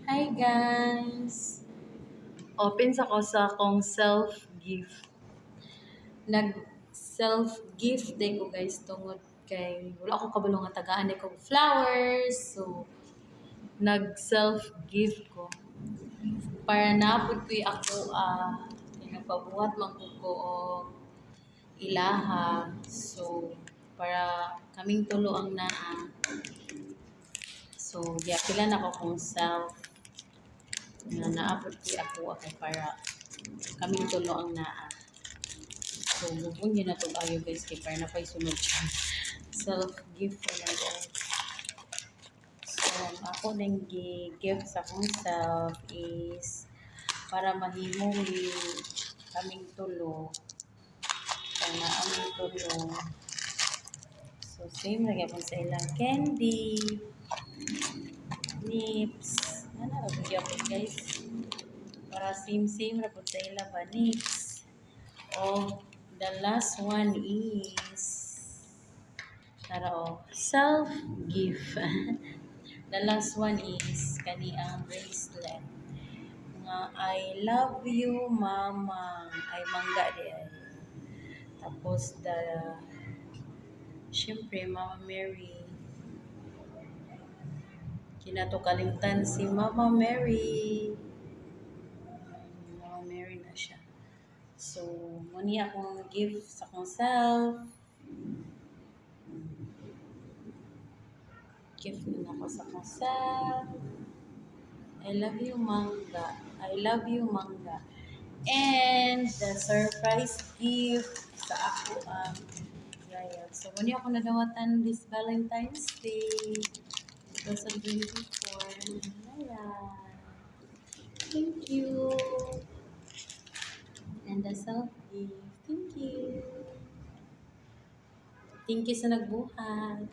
Hi guys! Open sa ko sa akong self-gift. Nag-self-gift day ko guys tungod kay wala akong kabalo nga tagaan day ko flowers. So, nag-self-gift ko. Para napod ko'y ako nagpabuhat man ko og ilaha. So, para kaming tulo ang naa. So, pila na ko kung self na naapod ko ako para kaming tulo ang naa. So, bubun yun na ito ayo guys kay para na pa'y sunod siya. Self-gift ko na guys. So, ako nang gift sa akong self is para mahimo kaming tulo. Para aming tulo. So, same lagi akong sa ilang candy. Nips. Ano na bigyan ko guys. Para same ra po sa ilang ba nips. Oh, the last one is self-gift. The last one is kani ang bracelet. Nga I love you mama. Ay mangga di ay. Tapos syempre Mama Mary. Kinatukalimtan si Mama Mary. Mama Mary na siya. So, muni akong gift sa akong self. Gift na ako sa akong self. I love you, manga. I love you, manga. And the surprise gift sa ako ang yaya. So, muni ako nadawatan this Valentine's Day. 2024. Yaya. Thank you. And the self-gift. Thank you. Thank you sa nagbuhat.